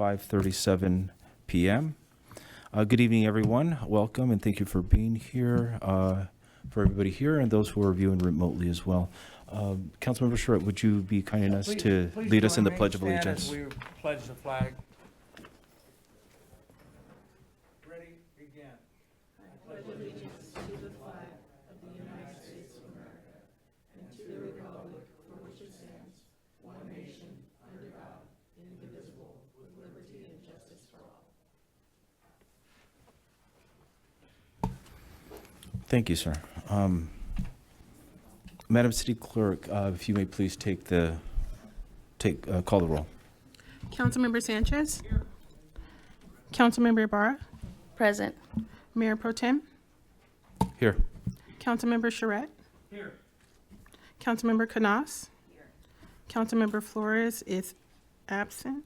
5:37 p.m. Good evening, everyone. Welcome, and thank you for being here, for everybody here and those who are viewing remotely as well. Councilmember Charette, would you be kind enough to lead us in the Pledge of Allegiance? We pledge the flag. Ready, begin. Thank you, sir. Madam City Clerk, if you may please call the roll. Councilmember Sanchez. Councilmember Ibarra. Present. Mayor Pro Tem. Here. Councilmember Charette. Here. Councilmember Canas. Councilmember Flores is absent.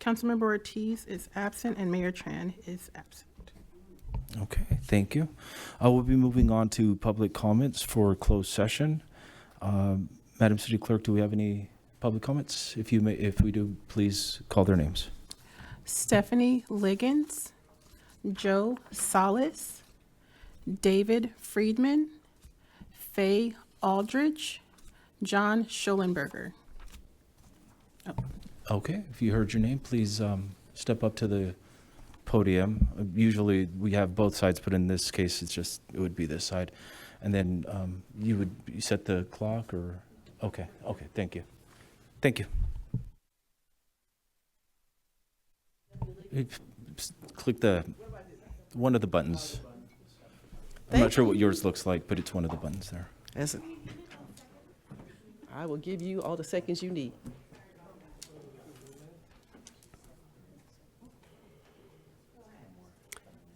Councilmember Ortiz is absent, and Mayor Tran is absent. Okay, thank you. We'll be moving on to public comments for closed session. Madam City Clerk, do we have any public comments? If we do, please call their names. Stephanie Liggins, Joe Salas, David Friedman, Faye Aldridge, John Schollenberger. Okay, if you heard your name, please step up to the podium. Usually we have both sides, but in this case, it would be this side. And then you set the clock or, okay, thank you. Thank you. Click one of the buttons. I'm not sure what yours looks like, but it's one of the buttons there. Listen, I will give you all the seconds you need.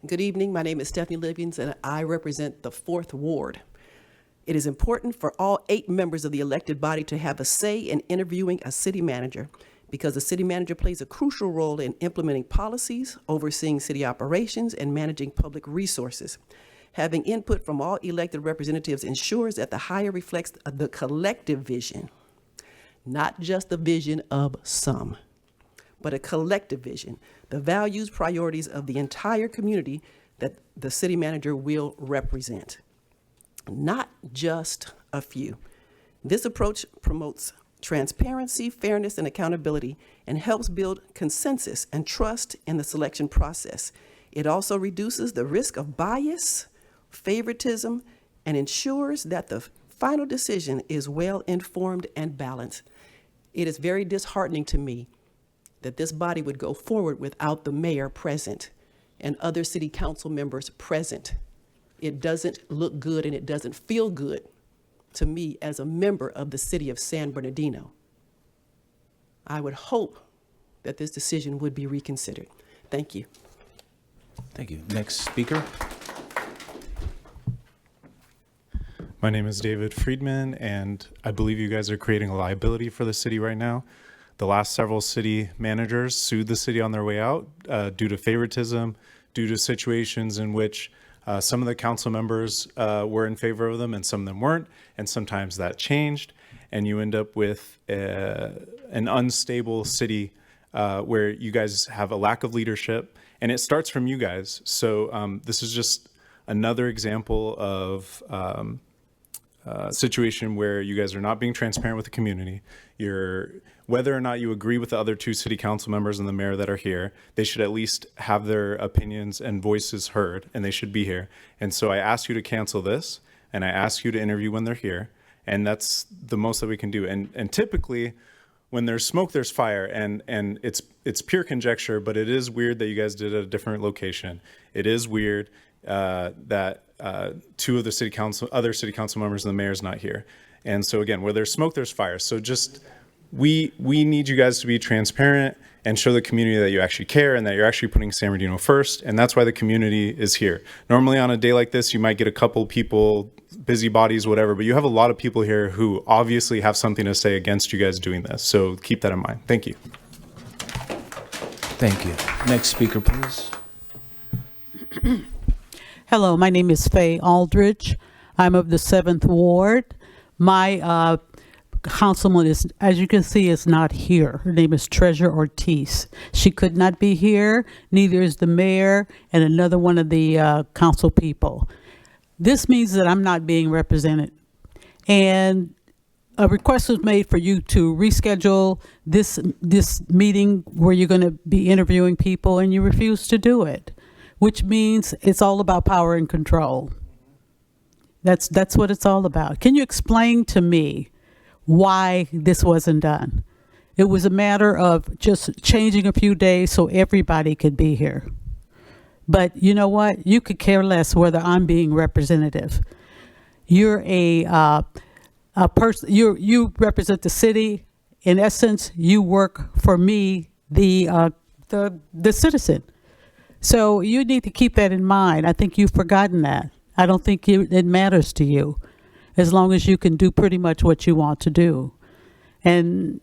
Good evening. My name is Stephanie Liggins, and I represent the 4th Ward. It is important for all 8 members of the elected body to have a say in interviewing a city manager because the city manager plays a crucial role in implementing policies, overseeing city operations, and managing public resources. Having input from all elected representatives ensures that the hire reflects the collective vision, not just the vision of some, but a collective vision, the values, priorities of the entire community that the city manager will represent, not just a few. This approach promotes transparency, fairness, and accountability, and helps build consensus and trust in the selection process. It also reduces the risk of bias, favoritism, and ensures that the final decision is well-informed and balanced. It is very disheartening to me that this body would go forward without the mayor present and other city council members present. It doesn't look good and it doesn't feel good to me as a member of the city of San Bernardino. I would hope that this decision would be reconsidered. Thank you. Thank you. Next speaker. My name is David Friedman, and I believe you guys are creating a liability for the city right now. The last several city managers sued the city on their way out due to favoritism, due to situations in which some of the council members were in favor of them and some of them weren't, and sometimes that changed, and you end up with an unstable city where you guys have a lack of leadership, and it starts from you guys. So this is just another example of situation where you guys are not being transparent with the community. Whether or not you agree with the other 2 city council members and the mayor that are here, they should at least have their opinions and voices heard, and they should be here. And so I ask you to cancel this, and I ask you to interview when they're here, and that's the most that we can do. And typically, when there's smoke, there's fire, and it's pure conjecture, but it is weird that you guys did it at a different location. It is weird that 2 of the other city council members and the mayor's not here. And so again, where there's smoke, there's fire. So just we need you guys to be transparent and show the community that you actually care and that you're actually putting San Bernardino first. And that's why the community is here. Normally on a day like this, you might get a couple people, busybodies, whatever, but you have a lot of people here who obviously have something to say against you guys doing this. So keep that in mind. Thank you. Thank you. Next speaker, please. Hello, my name is Faye Aldridge. I'm of the 7th Ward. My councilwoman is, as you can see, is not here. Her name is Treasure Ortiz. She could not be here. Neither is the mayor and another one of the council people. This means that I'm not being represented. And a request was made for you to reschedule this meeting where you're going to be interviewing people, and you refuse to do it, which means it's all about power and control. That's what it's all about. Can you explain to me why this wasn't done? It was a matter of just changing a few days so everybody could be here. But you know what? You could care less whether I'm being representative. You're a person. You represent the city. In essence, you work for me, the citizen. So you need to keep that in mind. I think you've forgotten that. I don't think it matters to you, as long as you can do pretty much what you want to do. And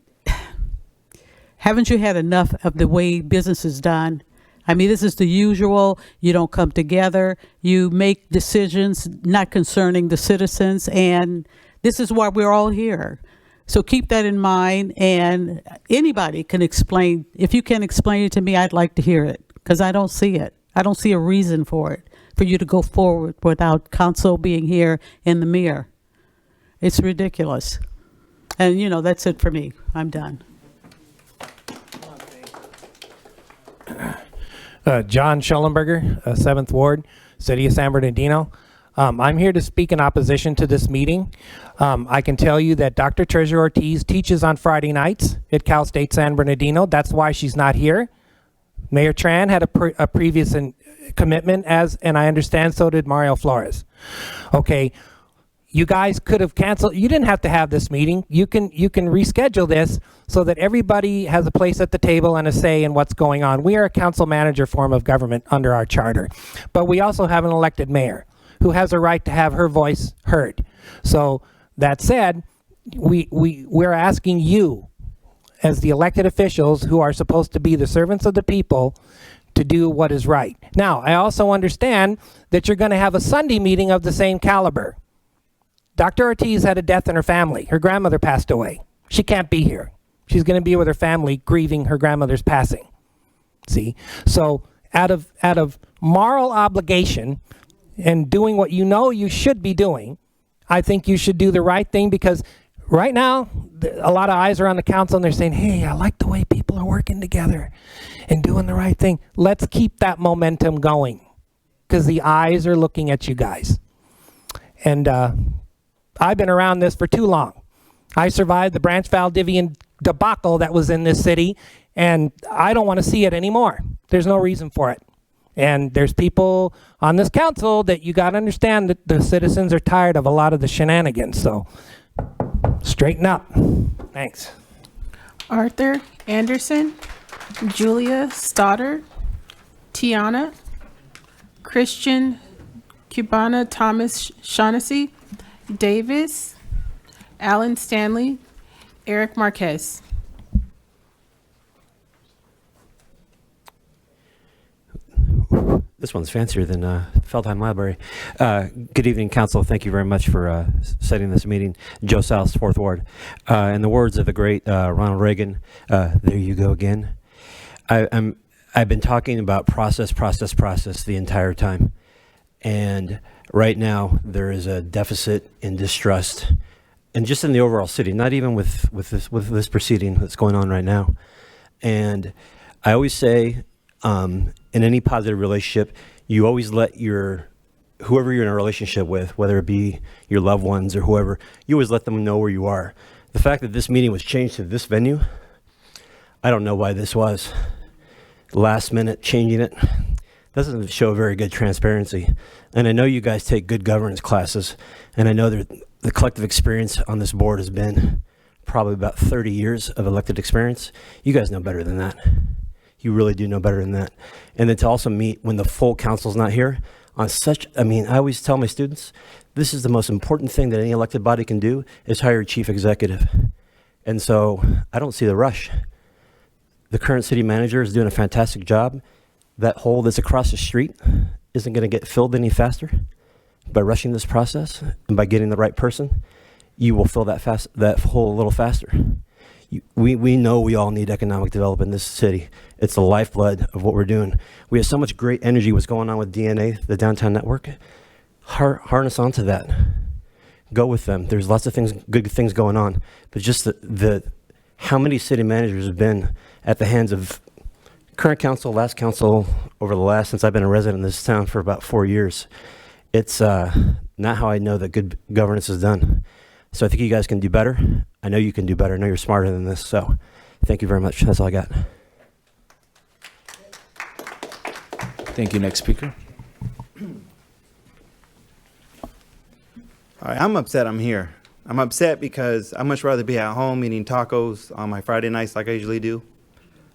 haven't you had enough of the way business is done? I mean, this is the usual. You don't come together. You make decisions not concerning the citizens. And this is why we're all here. So keep that in mind. And anybody can explain. If you can explain it to me, I'd like to hear it, because I don't see it. I don't see a reason for it, for you to go forward without council being here in the mirror. It's ridiculous. And, you know, that's it for me. I'm done. John Schellenberger, 7th Ward, City of San Bernardino. I'm here to speak in opposition to this meeting. I can tell you that Dr. Treasure Ortiz teaches on Friday nights at Cal State San Bernardino. That's why she's not here. Mayor Tran had a previous commitment, and I understand so did Mario Flores. Okay, you guys could have canceled. You didn't have to have this meeting. You can reschedule this so that everybody has a place at the table and a say in what's going on. We are a council manager form of government under our charter, but we also have an elected mayor who has a right to have her voice heard. So that said, we're asking you, as the elected officials who are supposed to be the servants of the people, to do what is right. Now, I also understand that you're going to have a Sunday meeting of the same caliber. Dr. Ortiz had a death in her family. Her grandmother passed away. She can't be here. She's going to be with her family grieving her grandmother's passing. See? So out of moral obligation and doing what you know you should be doing, I think you should do the right thing, because right now, a lot of eyes are on the council and they're saying, hey, I like the way people are working together and doing the right thing. Let's keep that momentum going, because the eyes are looking at you guys. And I've been around this for too long. I survived the Branch Valdivian debacle that was in this city, and I don't want to see it anymore. There's no reason for it. And there's people on this council that you got to understand that the citizens are tired of a lot of the shenanigans. So straighten up. Thanks. Arthur Anderson, Julia Stoddard, Tiana, Christian Cubana Thomas Shaughnessy, Davis, Alan Stanley, Eric Marquez. This one's fancier than Feldheim Library. Good evening, Council. Thank you very much for setting this meeting. Joe South, 4th Ward. In the words of the great Ronald Reagan, there you go again. I've been talking about process the entire time. And right now, there is a deficit in distrust, and just in the overall city, not even with this proceeding that's going on right now. And I always say, in any positive relationship, you always let whoever you're in a relationship with, whether it be your loved ones or whoever, you always let them know where you are. The fact that this meeting was changed to this venue, I don't know why this was. Last minute changing it doesn't show very good transparency. And I know you guys take good governance classes, and I know that the collective experience on this board has been probably about 30 years of elected experience. You guys know better than that. You really do know better than that. And then to also meet when the full council's not here on I always tell my students, this is the most important thing that any elected body can do, is hire a chief executive. And so I don't see the rush. The current city manager is doing a fantastic job. That hole that's across the street isn't going to get filled any faster by rushing this process and by getting the right person. you will fill that hole a little faster. We know we all need economic development in this city. It's the lifeblood of what we're doing. We have so much great energy. What's going on with DNA, the downtown network? Harness onto that. Go with them. There's lots of things, good things going on, but just how many city managers have been at the hands of current council, last council, since I've been a resident in this town for about 4 years. It's not how I know that good governance is done. So I think you guys can do better. I know you can do better. I know you're smarter than this. So thank you very much. That's all I got. Thank you. Next speaker. All right, I'm upset I'm here. I'm upset because I'd much rather be at home eating tacos on my Friday nights like I usually do.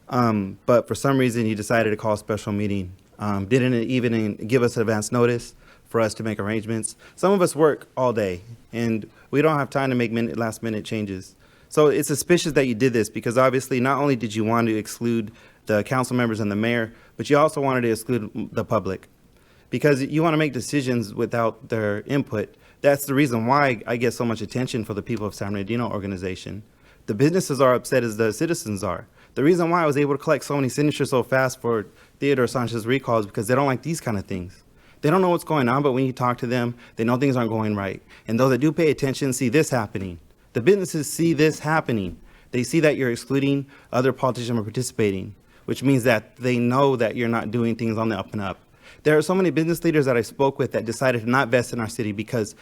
But for some reason, you decided to call a special meeting. Didn't even give us advance notice for us to make arrangements. Some of us work all day, and we don't have time to make last-minute changes. So it's suspicious that you did this because obviously not only did you want to exclude the council members and the mayor, but you also wanted to exclude the public because you want to make decisions without their input. That's the reason why I get so much attention for the people of San Bernardino organization. The businesses are upset as the citizens are. The reason why I was able to collect so many signatures so fast for Theodore Sanchez recall is because they don't like these kind of things. They don't know what's going on, but when you talk to them, they know things aren't going right. And those that do pay attention see this happening. The businesses see this happening. They see that you're excluding other politicians from participating, which means that they know that you're not doing things on the up and up. There are so many business leaders that I spoke with that decided to not invest in our city because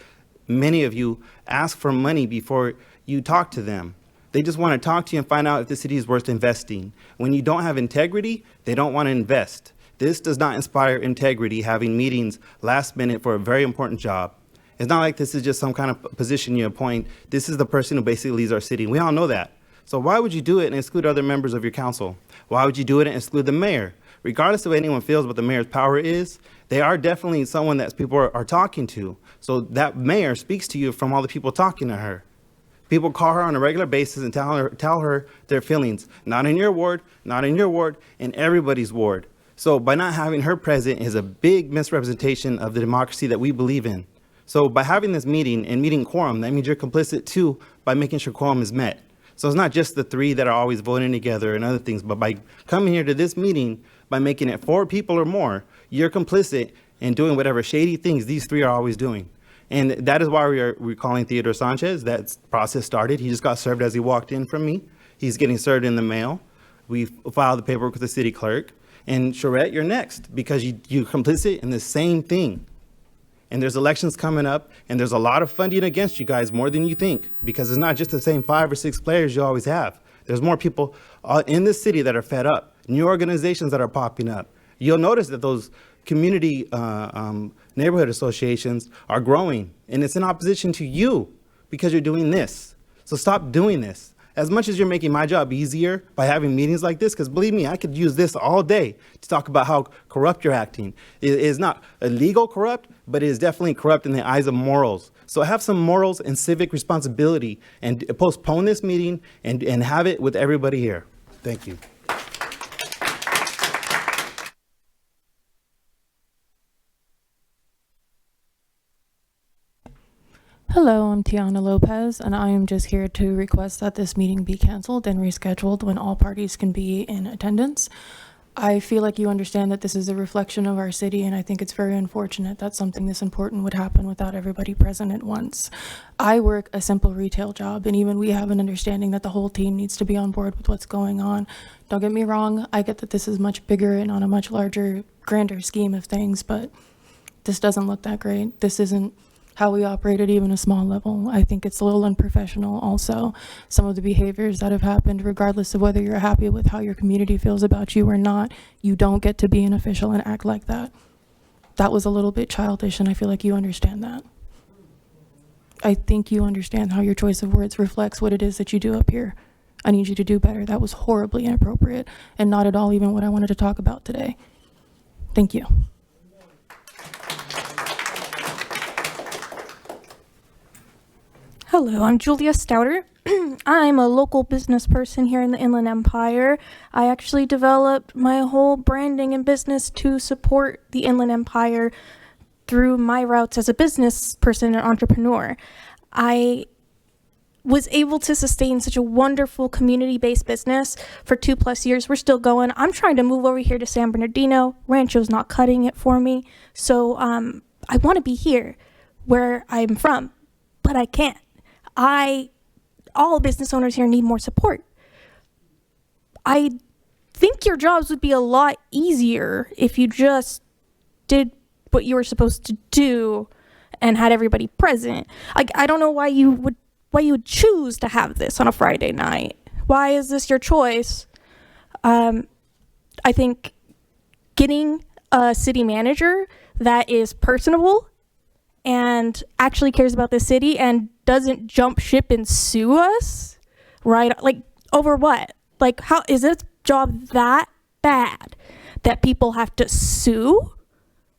many of you ask for money before you talk to them. They just want to talk to you and find out if the city is worth investing. When you don't have integrity, they don't want to invest. This does not inspire integrity, having meetings last minute for a very important job. It's not like this is just some kind of position you appoint. This is the person who basically leads our city. We all know that. So why would you do it and exclude other members of your council? Why would you do it and exclude the mayor? Regardless of what anyone feels what the mayor's power is, they are definitely someone that people are talking to. So that mayor speaks to you from all the people talking to her. People call her on a regular basis and tell her their feelings. Not in your ward, not in your ward, in everybody's ward. So by not having her present is a big misrepresentation of the democracy that we believe in. So by having this meeting and meeting quorum, that means you're complicit too by making sure quorum is met. So it's not just the three that are always voting together and other things, but by coming here to this meeting, by making it 4 people or more, you're complicit in doing whatever shady things these 3 are always doing. And that is why we're calling Theodore Sanchez. That process started. He just got served as he walked in from me. He's getting served in the mail. We filed the paperwork with the city clerk. And Charette, you're next because you're complicit in the same thing. And there's elections coming up, and there's a lot of funding against you guys, more than you think, because it's not just the same 5 or 6 players you always have. There's more people in this city that are fed up, new organizations that are popping up. You'll notice that those community neighborhood associations are growing, and it's in opposition to you because you're doing this. So stop doing this. As much as you're making my job easier by having meetings like this, because believe me, I could use this all day to talk about how corrupt you're acting. It is not illegal corrupt, but it is definitely corrupt in the eyes of morals. So have some morals and civic responsibility and postpone this meeting and have it with everybody here. Thank you. Hello, I'm Tiana Lopez, and I am just here to request that this meeting be canceled and rescheduled when all parties can be in attendance. I feel like you understand that this is a reflection of our city, and I think it's very unfortunate that something this important would happen without everybody present at once. I work a simple retail job, and even we have an understanding that the whole team needs to be on board with what's going on. Don't get me wrong, I get that this is much bigger and on a much larger, grander scheme of things, but this doesn't look that great. This isn't how we operate at even a small level. I think it's a little unprofessional also. Some of the behaviors that have happened, regardless of whether you're happy with how your community feels about you or not, you don't get to be an official and act like that. That was a little bit childish, and I feel like you understand that. I think you understand how your choice of words reflects what it is that you do up here. I need you to do better. That was horribly inappropriate and not at all even what I wanted to talk about today. Thank you. Hello, I'm Julia Stouter. I'm a local business person here in the Inland Empire. I actually developed my whole branding and business to support the Inland Empire through my routes as a business person and entrepreneur. I was able to sustain such a wonderful community-based business for 2+ years. We're still going. I'm trying to move over here to San Bernardino. Rancho's not cutting it for me. So I want to be here where I'm from, but I can't. All business owners here need more support. I think your jobs would be a lot easier if you just did what you were supposed to do and had everybody present. I don't know why you would choose to have this on a Friday night. Why is this your choice? I think getting a city manager that is personable and actually cares about the city and doesn't jump ship and sue us, right? Like, over what? Like, how is this job that bad that people have to sue?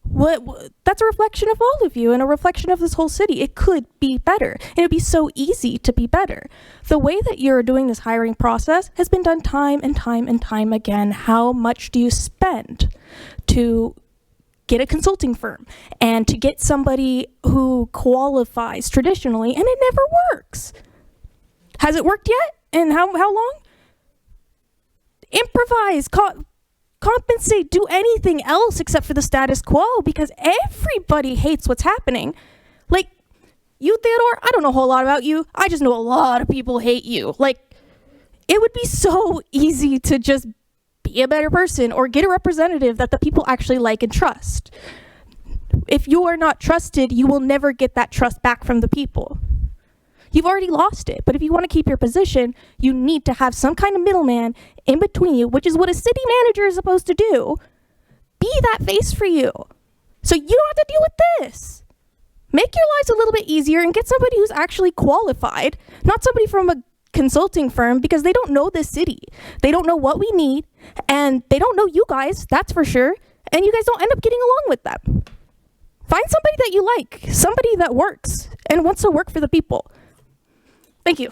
What that's a reflection of all of you and a reflection of this whole city. It could be better. And it'd be so easy to be better. The way that you're doing this hiring process has been done time and time and time again. How much do you spend to get a consulting firm and to get somebody who qualifies traditionally, and it never works? Has it worked yet? And how long? Improvise, compensate, do anything else except for the status quo, because everybody hates what's happening. Like, you, Theodore, I don't know a whole lot about you. I just know a lot of people hate you. Like, it would be so easy to just be a better person or get a representative that the people actually like and trust. If you are not trusted, you will never get that trust back from the people. You've already lost it, but if you want to keep your position, you need to have some kind of middleman in between you, which is what a city manager is supposed to do. Be that face for you, so you don't have to deal with this. Make your lives a little bit easier and get somebody who's actually qualified, not somebody from a consulting firm, because they don't know this city. They don't know what we need, and they don't know you guys, that's for sure, and you guys don't end up getting along with them. Find somebody that you like, somebody that works and wants to work for the people. Thank you.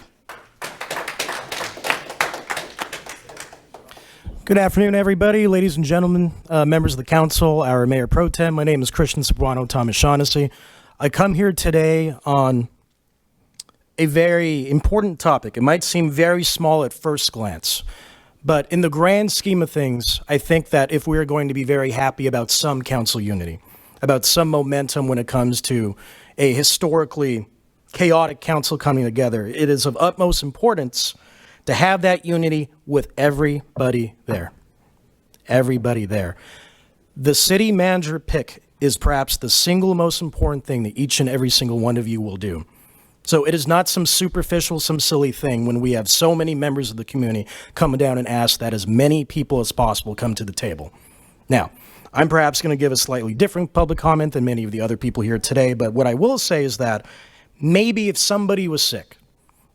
Good afternoon, everybody, ladies and gentlemen, members of the council, our Mayor Pro Tem. My name is Christian Cebuano Thomas Shaughnessy. I come here today on a very important topic. It might seem very small at first glance, but in the grand scheme of things, I think that if we're going to be very happy about some council unity, about some momentum when it comes to a historically chaotic council coming together, it is of utmost importance to have that unity with everybody there. Everybody there. The city manager pick is perhaps the single most important thing that each and every single one of you will do. So it is not some superficial, some silly thing when we have so many members of the community coming down and ask that as many people as possible come to the table. Now, I'm perhaps going to give a slightly different public comment than many of the other people here today, but what I will say is that maybe if somebody was sick,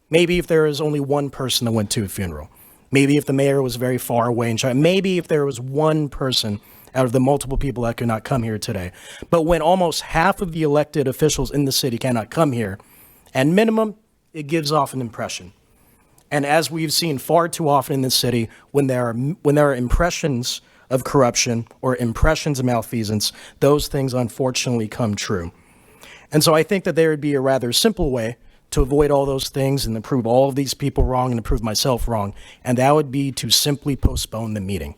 maybe if there is only one person that went to a funeral, maybe if the mayor was very far away in China, maybe if there was one person out of the multiple people that could not come here today. But when almost half of the elected officials in the city cannot come here, at minimum, it gives off an impression. And as we've seen far too often in this city, when there are impressions of corruption or impressions of malfeasance, those things unfortunately come true. And so I think that there would be a rather simple way to avoid all those things and to prove all of these people wrong and to prove myself wrong, and that would be to simply postpone the meeting.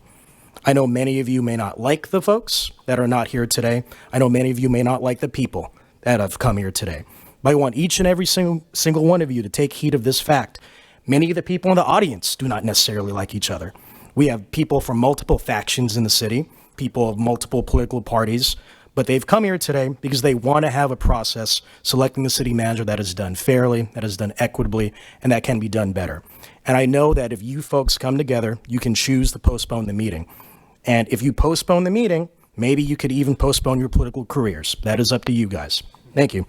I know many of you may not like the folks that are not here today. I know many of you may not like the people that have come here today. But I want each and every single one of you to take heed of this fact. Many of the people in the audience do not necessarily like each other. We have people from multiple factions in the city, people of multiple political parties, but they've come here today because they want to have a process selecting the city manager that is done fairly, that is done equitably, and that can be done better. And I know that if you folks come together, you can choose to postpone the meeting. And if you postpone the meeting, maybe you could even postpone your political careers. That is up to you guys. Thank you.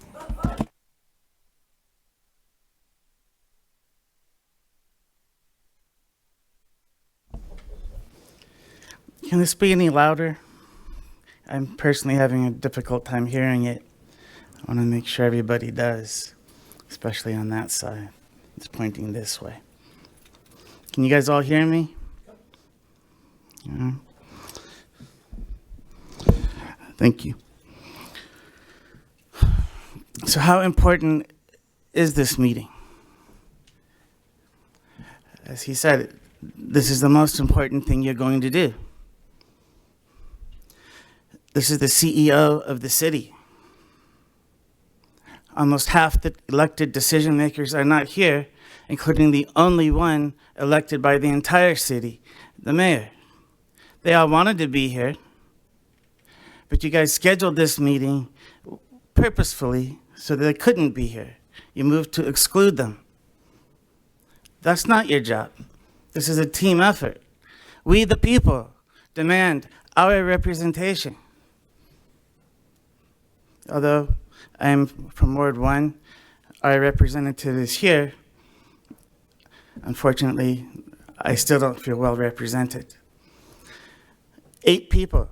Can this be any louder? I'm personally having a difficult time hearing it. I want to make sure everybody does, especially on that side. It's pointing this way. Can you guys all hear me? Yeah. Thank you. So how important is this meeting? As he said, this is the most important thing you're going to do. This is the CEO of the city. Almost half the elected decision makers are not here, including the only one elected by the entire city, the mayor. They all wanted to be here, but you guys scheduled this meeting purposefully so that they couldn't be here. You moved to exclude them. That's not your job. This is a team effort. We, the people, demand our representation. Although I am from Ward 1, our representative is here. Unfortunately, I still don't feel well represented. 8 people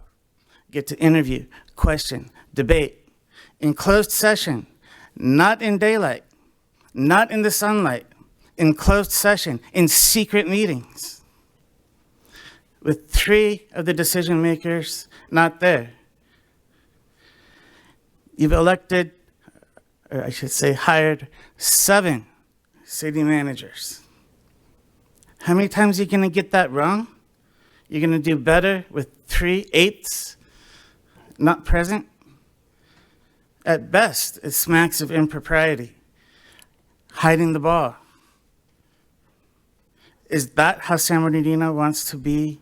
get to interview, question, debate in closed session, not in daylight, not in the sunlight, in closed session, in secret meetings, with 3 of the decision makers not there. You've elected, or I should say hired, 7 city managers. How many times are you gonna get that wrong? You're gonna do better with 3/8 not present? At best, it smacks of impropriety, hiding the ball. Is that how San Bernardino wants to be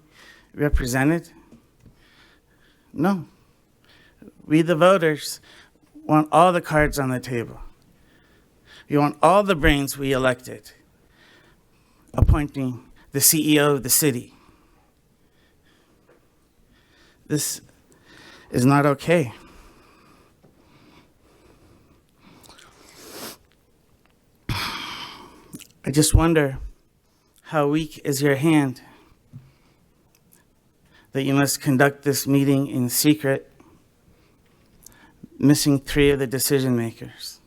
represented? No. We, the voters, want all the cards on the table. We want all the brains we elected appointing the CEO of the city. This is not okay. I just wonder how weak is your hand that you must conduct this meeting in secret, missing 3 of the decision makers.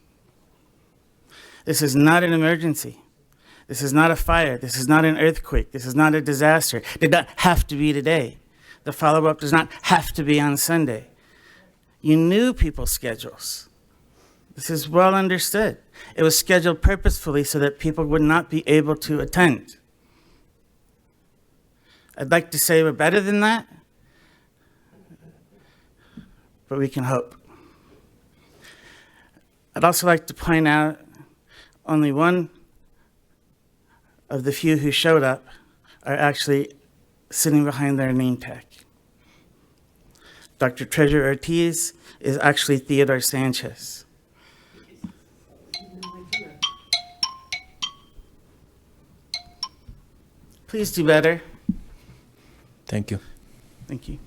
This is not an emergency. This is not a fire. This is not an earthquake. This is not a disaster. It did not have to be today. The follow-up does not have to be on Sunday. You knew people's schedules. This is well understood. It was scheduled purposefully so that people would not be able to attend. I'd like to say we're better than that, but we can hope. I'd also like to point out only one of the few who showed up are actually sitting behind their name tag. Dr. Treasure Ortiz is actually Theodore Sanchez. Please do better. Thank you. Thank you.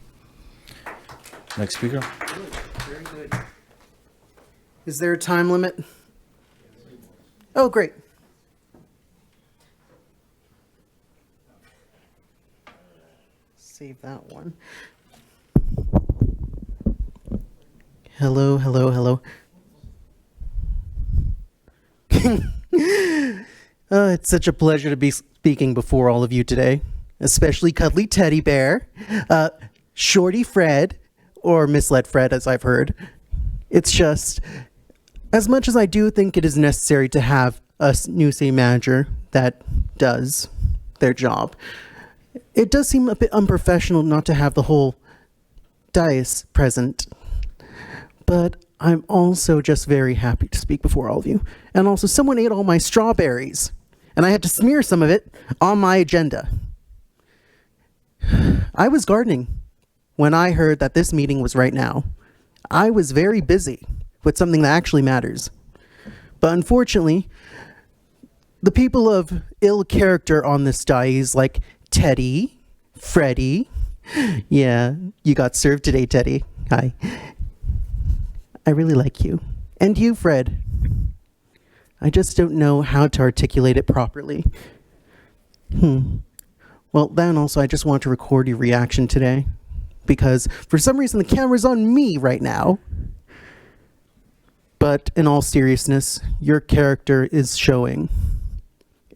Next speaker. Very good. Is there a time limit? Oh, great. Save that one. Hello, hello, hello. It's such a pleasure to be speaking before all of you today, especially Cuddly Teddy Bear, Shorty Fred, or Misled Fred, as I've heard. It's just, as much as I do think it is necessary to have a new city manager that does their job, it does seem a bit unprofessional not to have the whole dais present. But I'm also just very happy to speak before all of you. And also, someone ate all my strawberries, and I had to smear some of it on my agenda. I was gardening when I heard that this meeting was right now. I was very busy with something that actually matters. But unfortunately, the people of ill character on this dais, like Teddy, Freddie, yeah, you got served today, Teddy. Hi. I really like you. And you, Fred. I just don't know how to articulate it properly. Well, then also I just want to record your reaction today, because for some reason the camera's on me right now. But in all seriousness, your character is showing,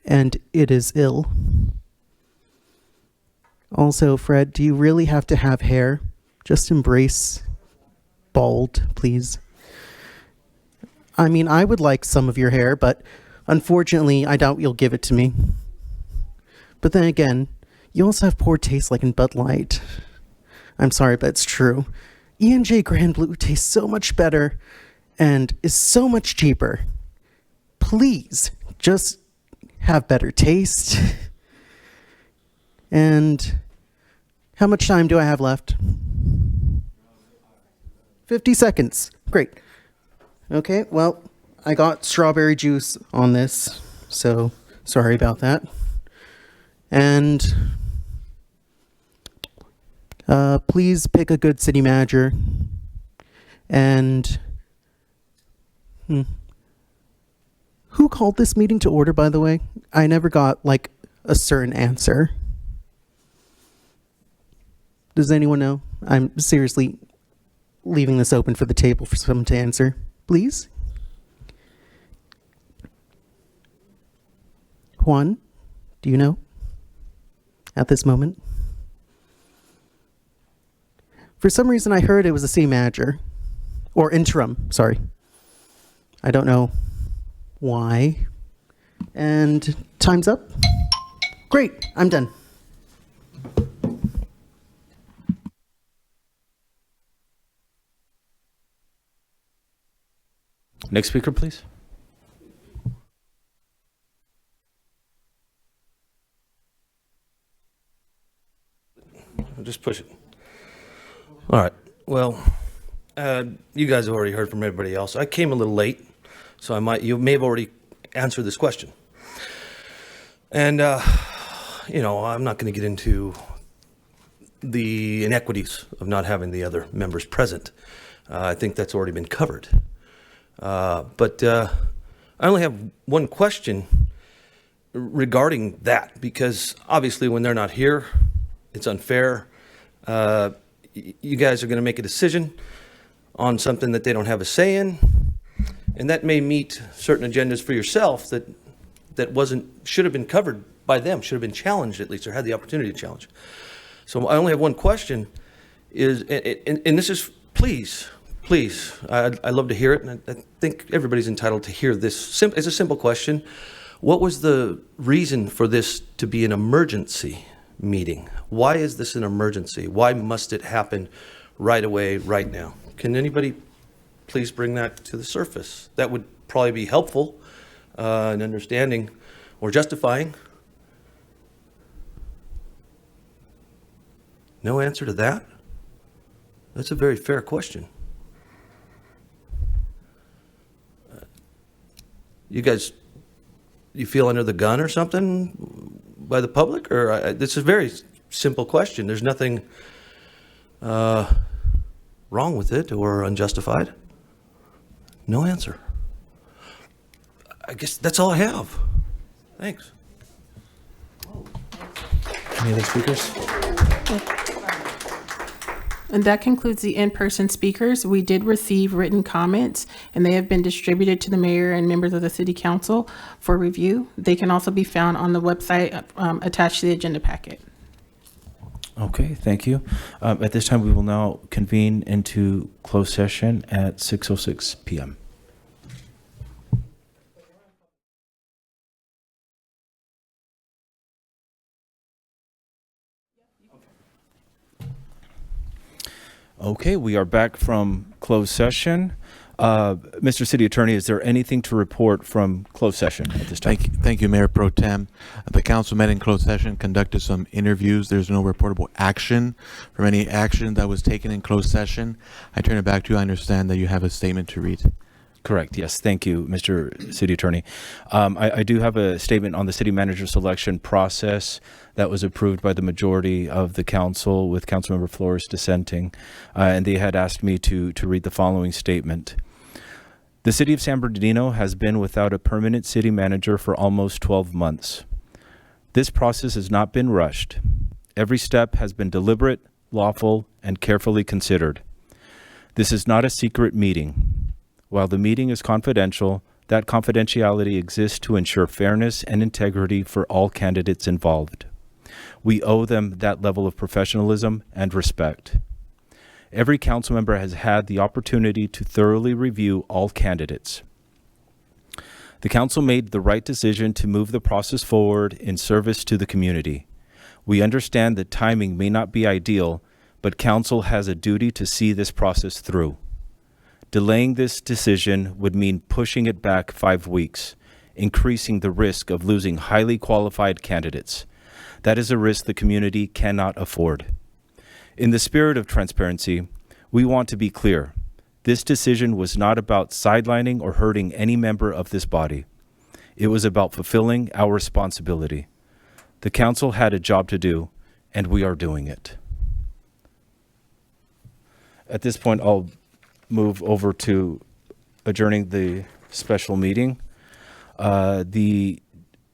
and it is ill. Also, Fred, do you really have to have hair? Just embrace bald, please. I mean, I would like some of your hair, but unfortunately, I doubt you'll give it to me. But then again, you also have poor taste like in Bud Light. I'm sorry, but it's true. E&J Grand Blue tastes so much better and is so much cheaper. Please, just have better taste. And how much time do I have left? 50 seconds. Great. Okay, well, I got strawberry juice on this, so sorry about that. And please pick a good city manager. And who called this meeting to order, by the way? I never got like a certain answer. Does anyone know? I'm seriously leaving this open for the table for someone to answer. Please? Juan, do you know? At this moment? For some reason I heard it was the city manager. Or interim, sorry. I don't know why. And time's up? Great, I'm done. Next speaker, please. Just push it. All right. Well, you guys have already heard from everybody else. I came a little late, so you may have already answered this question. And I'm not going to get into the inequities of not having the other members present. I think that's already been covered. But I only have one question regarding that, because obviously when they're not here, it's unfair. You guys are going to make a decision on something that they don't have a say in, and that may meet certain agendas for yourself that should have been covered by them, should have been challenged at least, or had the opportunity to challenge. So I only have one question, and this is, please, I'd love to hear it, and I think everybody's entitled to hear this. It's a simple question. What was the reason for this to be an emergency meeting? Why is this an emergency? Why must it happen right away, right now? Can anybody please bring that to the surface? That would probably be helpful in understanding or justifying. No answer to that? That's a very fair question. You guys, you feel under the gun or something by the public? Or this is a very simple question. There's nothing wrong with it or unjustified. No answer. I guess that's all I have. Thanks. Any other speakers? And that concludes the in-person speakers. We did receive written comments, and they have been distributed to the mayor and members of the city council for review. They can also be found on the website attached to the agenda packet. Okay, thank you. At this time, we will now convene into closed session at 6:06 p.m. Okay, we are back from closed session. Mr. City Attorney, is there anything to report from closed session at this time? Thank you, Mayor Pro Tem. The council met in closed session, conducted some interviews. There's no reportable action from any action that was taken in closed session. I turn it back to you. I understand that you have a statement to read. Correct. Yes. Thank you, Mr. City Attorney. I do have a statement on the city manager selection process that was approved by the majority of the council, with Councilmember Flores dissenting, and they had asked me to read the following statement. The city of San Bernardino has been without a permanent city manager for almost 12 months. This process has not been rushed. Every step has been deliberate, lawful, and carefully considered. This is not a secret meeting. While the meeting is confidential, that confidentiality exists to ensure fairness and integrity for all candidates involved. We owe them that level of professionalism and respect. Every council member has had the opportunity to thoroughly review all candidates. The council made the right decision to move the process forward in service to the community. We understand that timing may not be ideal, but council has a duty to see this process through. Delaying this decision would mean pushing it back 5 weeks, increasing the risk of losing highly qualified candidates. That is a risk the community cannot afford. In the spirit of transparency, we want to be clear. This decision was not about sidelining or hurting any member of this body. It was about fulfilling our responsibility. The council had a job to do, and we are doing it. At this point, I'll move over to adjourning the special meeting.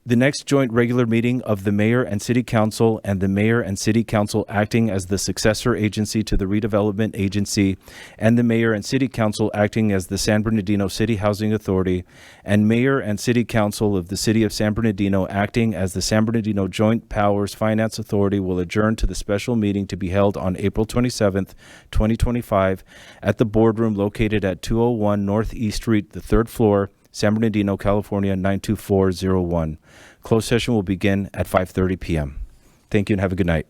The next joint regular meeting of the Mayor and City Council and the Mayor and City Council acting as the successor agency to the Redevelopment Agency and the Mayor and City Council acting as the San Bernardino City Housing Authority and Mayor and City Council of the City of San Bernardino acting as the San Bernardino Joint Powers Finance Authority will adjourn to the special meeting to be held on April 27th, 2025 at the boardroom located at 201 Northeast Street, the 3rd floor, San Bernardino, California, 92401. Closed session will begin at 5:30 p.m. Thank you and have a good night.